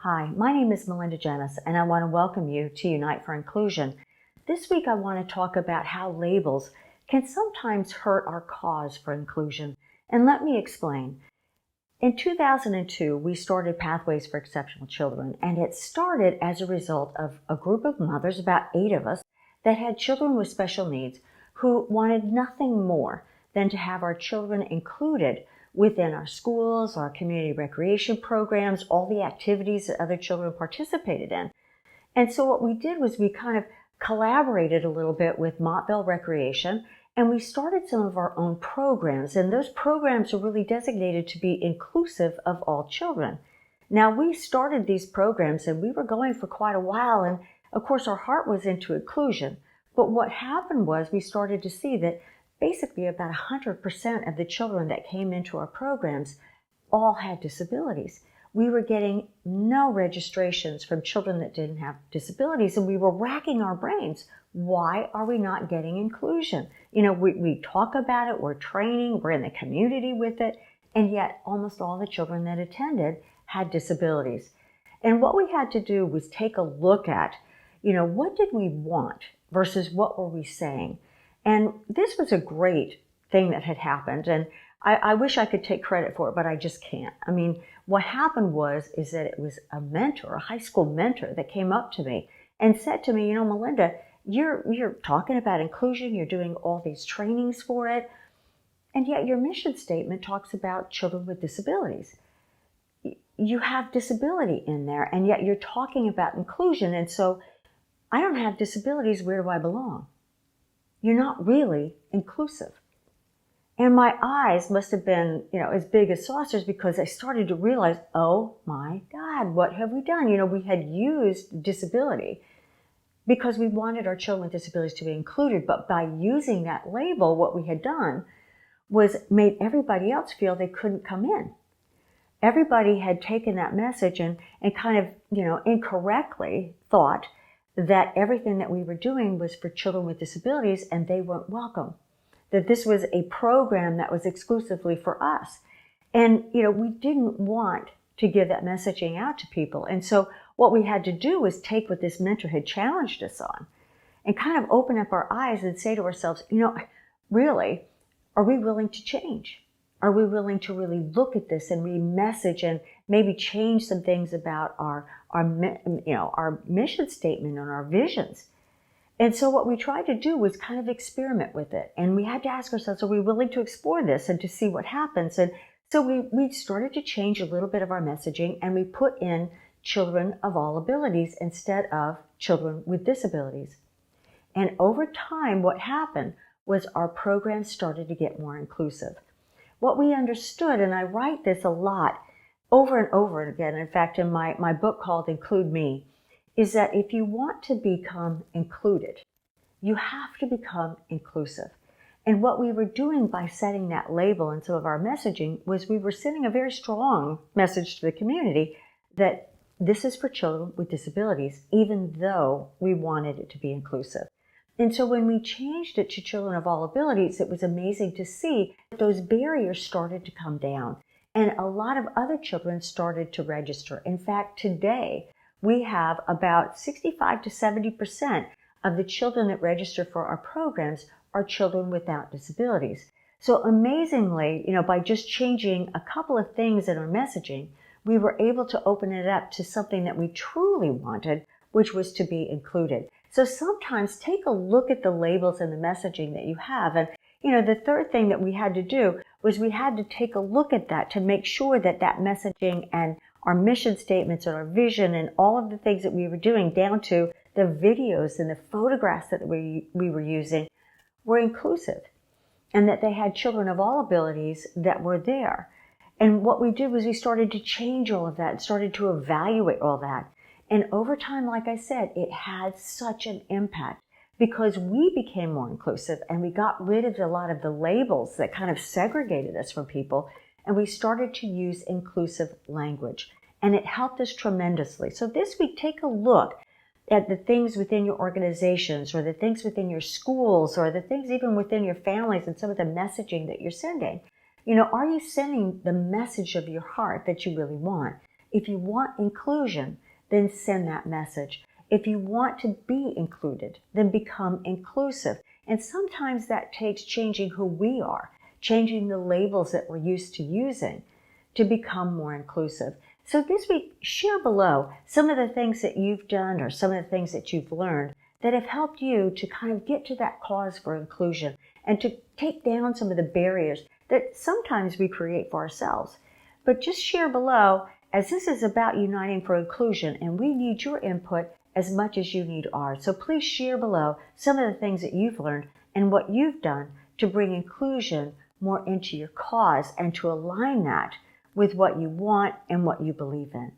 Hi, my name is Melinda Janis, and I want to welcome you to Unite for Inclusion. This week I want to talk about how labels can sometimes hurt our cause for inclusion. And let me explain. In 2002, we started Pathways for Exceptional Children, and it started as a result of a group of mothers, about 8 of us, that had children with special needs who wanted nothing more than to have our children included within our schools, our community recreation programs, all the activities that other children participated in. And so what we did was we kind of collaborated a little bit with Montville Recreation, and we started some of our own programs. And those programs are really designated to be inclusive of all children. Now, we started these programs and we were going for quite a while, and of course our heart was into inclusion. But what happened was we started to see that basically about 100% of the children that came into our programs all had disabilities. We were getting no registrations from children that didn't have disabilities, and we were racking our brains. Why are we not getting inclusion? We talk about it, we're training, we're in the community with it, and yet almost all the children that attended had disabilities. And what we had to do was take a look at, what did we want versus what were we saying? And this was a great thing that had happened, and I wish I could take credit for it, but I just can't. What happened is that it was a mentor, a high school mentor, that came up to me and said to me, Melinda, you're talking about inclusion, you're doing all these trainings for it, and yet your mission statement talks about children with disabilities. You have disability in there, and yet you're talking about inclusion, and so I don't have disabilities, where do I belong? You're not really inclusive. And my eyes must have been, as big as saucers, because I started to realize, oh my God, what have we done? We had used disability because we wanted our children with disabilities to be included. But by using that label, what we had done was made everybody else feel they couldn't come in. Everybody had taken that message and kind of, incorrectly thought that everything that we were doing was for children with disabilities and they weren't welcome. That this was a program that was exclusively for us. And, we didn't want to give that messaging out to people. And so what we had to do was take what this mentor had challenged us on and kind of open up our eyes and say to ourselves, really, are we willing to change? Are we willing to really look at this and re-message and maybe change some things about our mission statement and our visions? And so what we tried to do was kind of experiment with it. And we had to ask ourselves, are we willing to explore this and to see what happens? And so we started to change a little bit of our messaging, and we put in children of all abilities instead of children with disabilities. And over time, what happened was our program started to get more inclusive. What we understood, and I write this a lot over and over again, in fact, in my book called Include Me, is that if you want to become included, you have to become inclusive. And what we were doing by setting that label in some of our messaging was we were sending a very strong message to the community that this is for children with disabilities, even though we wanted it to be inclusive. And so when we changed it to children of all abilities, it was amazing to see that those barriers started to come down. And a lot of other children started to register. In fact, today, we have about 65 to 70% of the children that register for our programs are children without disabilities. So amazingly, by just changing a couple of things in our messaging, we were able to open it up to something that we truly wanted, which was to be included. So sometimes take a look at the labels and the messaging that you have. And, the third thing that we had to do was we had to take a look at that to make sure that that messaging and our mission statements and our vision and all of the things that we were doing, down to the videos and the photographs that we were using, were inclusive, and that they had children of all abilities that were there. And what we did was we started to change all of that and started to evaluate all that. And over time, like I said, it had such an impact because we became more inclusive and we got rid of a lot of the labels that kind of segregated us from people. And we started to use inclusive language, and it helped us tremendously. So this week, take a look at the things within your organizations or the things within your schools or the things even within your families and some of the messaging that you're sending. Are you sending the message of your heart that you really want? If you want inclusion, then send that message. If you want to be included, then become inclusive. And sometimes that takes changing who we are, changing the labels that we're used to using to become more inclusive. So this week, share below some of the things that you've done or some of the things that you've learned that have helped you to kind of get to that cause for inclusion and to take down some of the barriers that sometimes we create for ourselves. But just share below, as this is about uniting for inclusion, and we need your input as much as you need ours. So please share below some of the things that you've learned and what you've done to bring inclusion more into your cause and to align that with what you want and what you believe in.